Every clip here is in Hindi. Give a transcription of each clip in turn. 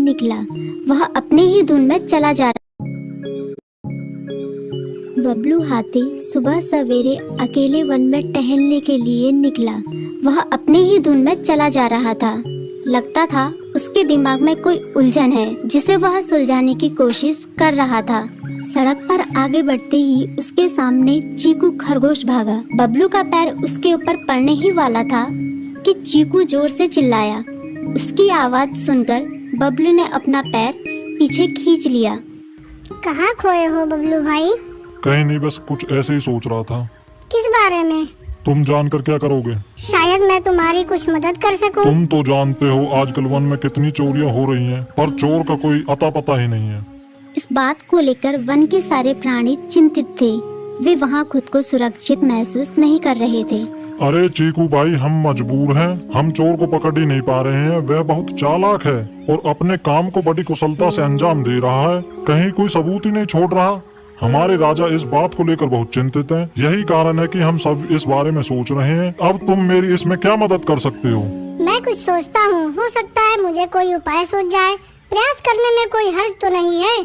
निकला। वह अपने ही धुन में चला जा रहा। बबलू हाथी सुबह सवेरे अकेले वन में टहलने के लिए निकला। वह अपने ही धुन में चला जा रहा था। लगता था उसके दिमाग में कोई उलझन है जिसे वह सुलझाने की कोशिश कर रहा था। सड़क पर आगे बढ़ते ही उसके सामने चीकू खरगोश भागा। बबलू का पैर उसके ऊपर पड़ने ही वाला था कि चीकू जोर से चिल्लाया। उसकी आवाज सुनकर बबलू ने अपना पैर पीछे खींच लिया। कहाँ खोए हो बबलू भाई? कहीं नहीं, बस कुछ ऐसे ही सोच रहा था। किस बारे में? तुम जानकर क्या करोगे? शायद मैं तुम्हारी कुछ मदद कर सकूं। तुम तो जानते हो आजकल वन में कितनी चोरियां हो रही हैं, पर चोर का कोई अता पता ही नहीं है। इस बात को लेकर वन के सारे प्राणी चिंतित थे। वे वहाँ खुद को सुरक्षित महसूस नहीं कर रहे थे। अरे चीकू भाई, हम मजबूर हैं। हम चोर को पकड़ ही नहीं पा रहे हैं। वह बहुत चालाक है और अपने काम को बड़ी कुशलता से अंजाम दे रहा है। कहीं कोई सबूत ही नहीं छोड़ रहा। हमारे राजा इस बात को लेकर बहुत चिंतित हैं। यही कारण है कि हम सब इस बारे में सोच रहे हैं। अब तुम मेरी इसमें क्या मदद कर सकते हो? मैं कुछ सोचता हूँ, हो सकता है मुझे कोई उपाय सूझ जाए। प्रयास करने में कोई हर्ज तो नहीं है।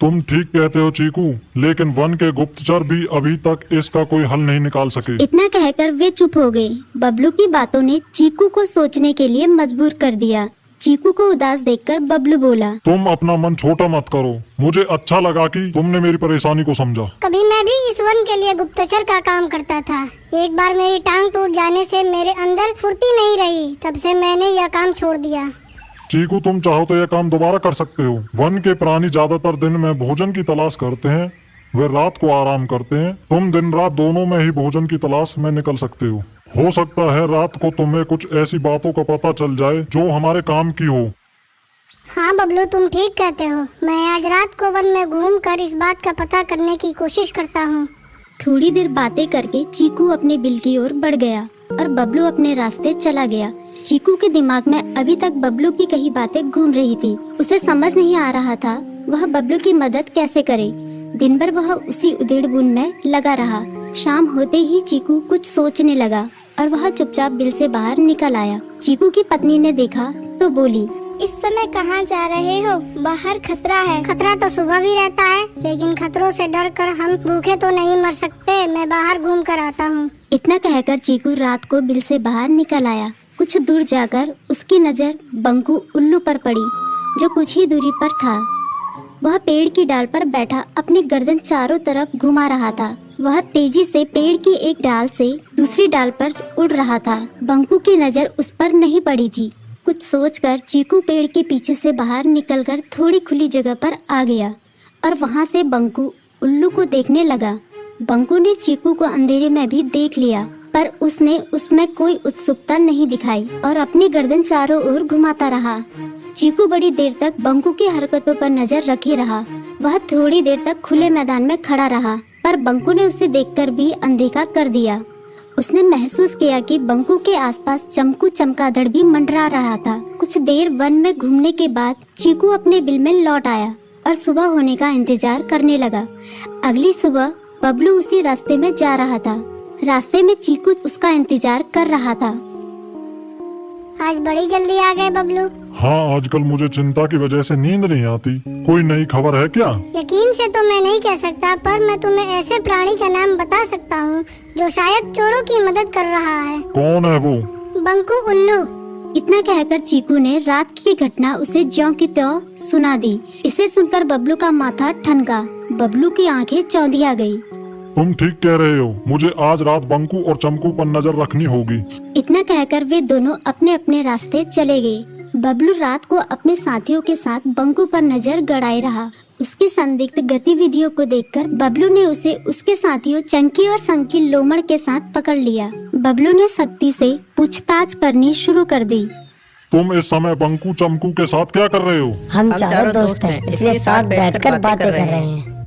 तुम ठीक कहते हो चीकू, लेकिन वन के गुप्तचर भी अभी तक इसका कोई हल नहीं निकाल सके। इतना कहकर वे चुप हो गए। बबलू की बातों ने चीकू को सोचने के लिए मजबूर कर दिया। चीकू को उदास देखकर बबलू बोला, तुम अपना मन छोटा मत करो। मुझे अच्छा लगा कि तुमने मेरी परेशानी को समझा। कभी मैं भी इस वन के लिए गुप्तचर का काम करता था। एक बार मेरी टांग टूट जाने से मेरे अंदर फुर्ती नहीं रही। तब से मैंने यह काम छोड़ दिया। चीकू, तुम चाहो तो यह काम दोबारा कर सकते हो। वन के प्राणी ज्यादातर दिन में भोजन की तलाश करते हैं, वे रात को आराम करते हैं। तुम दिन रात दोनों में ही भोजन की तलाश में निकल सकते हो सकता है रात को तुम्हें कुछ ऐसी बातों का पता चल जाए जो हमारे काम की हो। हाँ बबलू, तुम ठीक कहते हो। मैं आज रात को वन में घूमकर इस बात का पता करने की कोशिश करता हूँ। थोड़ी देर बातें करके चीकू अपने बिल की ओर बढ़ गया और बबलू अपने रास्ते चला गया। चीकू के दिमाग में अभी तक बबलू की कई बातें घूम रही थी। उसे समझ नहीं आ रहा था वह बबलू की मदद कैसे करे। दिन भर वह उसी उधेड़-बुन में लगा रहा। शाम होते ही चीकू कुछ सोचने लगा और वह चुपचाप बिल से बाहर निकल आया। चीकू की पत्नी ने देखा तो बोली, इस समय कहाँ जा रहे हो? बाहर खतरा है। खतरा तो सुबह भी रहता है, लेकिन खतरों से डरकर हम भूखे तो नहीं मर सकते। मैं बाहर घूम कर आता हूँ। इतना कहकर चीकू रात को बिल से बाहर निकल आया। कुछ दूर जाकर उसकी नजर बंकू उल्लू पर पड़ी, जो कुछ ही दूरी पर था। वह पेड़ की डाल पर बैठा अपनी गर्दन चारों तरफ घुमा रहा था। वह तेजी से पेड़ की एक डाल से दूसरी डाल पर उड़ रहा था। बंकू की नजर उस पर नहीं पड़ी थी। कुछ सोचकर चीकू पेड़ के पीछे से बाहर निकलकर थोड़ी खुली जगह पर आ गया और वहां से बंकू उल्लू को देखने लगा। बंकू ने चीकू को अंधेरे में भी देख लिया, पर उसने उसमें कोई उत्सुकता नहीं दिखाई और अपनी गर्दन चारों ओर घुमाता रहा। चीकू बड़ी देर तक बंकू की हरकतों पर नजर रखे रहा। वह थोड़ी देर तक खुले मैदान में खड़ा रहा, पर बंकू ने उसे देखकर भी अनदेखा कर दिया। उसने महसूस किया कि बंकू के आसपास चमकू चमगादड़ भी मंडरा रहा था। कुछ देर वन में घूमने के बाद चीकू अपने बिल में लौट आया और सुबह होने का इंतजार करने लगा। अगली सुबह बबलू उसी रास्ते में जा रहा था। रास्ते में चीकू उसका इंतजार कर रहा था। आज बड़ी जल्दी आ गए बबलू। हाँ, आजकल मुझे चिंता की वजह से नींद नहीं आती। कोई नई खबर है क्या? यकीन से तो मैं नहीं कह सकता, पर मैं तुम्हें ऐसे प्राणी का नाम बता सकता हूँ जो शायद चोरों की मदद कर रहा है। कौन है वो? बंकू उल्लू। इतना कहकर चीकू ने रात की घटना उसे ज्यों की त्यों सुना दी। इसे सुनकर बबलू का माथा ठनका। बबलू की आंखें चौंधिया गई। तुम ठीक कह रहे हो। मुझे आज रात बंकू और चमकू पर नजर रखनी होगी। इतना कहकर वे दोनों अपने अपने रास्ते चले गए। बबलू रात को अपने साथियों के साथ बंकू पर नजर गड़ाए रहा। उसकी संदिग्ध गतिविधियों को देखकर बबलू ने उसे उसके साथियों चंकी और संकी लोमड़ के साथ पकड़ लिया। बबलू ने सख्ती से पूछताछ करनी शुरू कर दी। तुम इस समय बंकू चमकू के साथ क्या कर रहे हो? हम चारों दोस्त हैं, इसलिए साथ बैठकर बातें कर रहे हैं।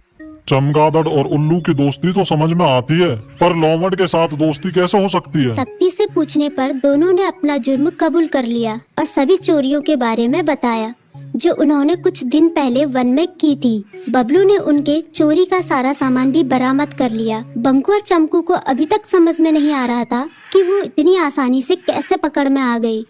चमगादड़ और उल्लू की दोस्ती तो समझ में आती है, पर लोमड़ के साथ दोस्ती कैसे हो सकती है? सख्ती से पूछने पर दोनों ने अपना जुर्म कबूल कर लिया और सभी चोरियों के बारे में बताया जो उन्होंने कुछ दिन पहले वन में की थी। बबलू ने उनके चोरी का सारा सामान भी बरामद कर लिया। बंकू और चमकू को अभी तक समझ में नहीं आ रहा था कि वो इतनी आसानी से कैसे पकड़ में आ गई।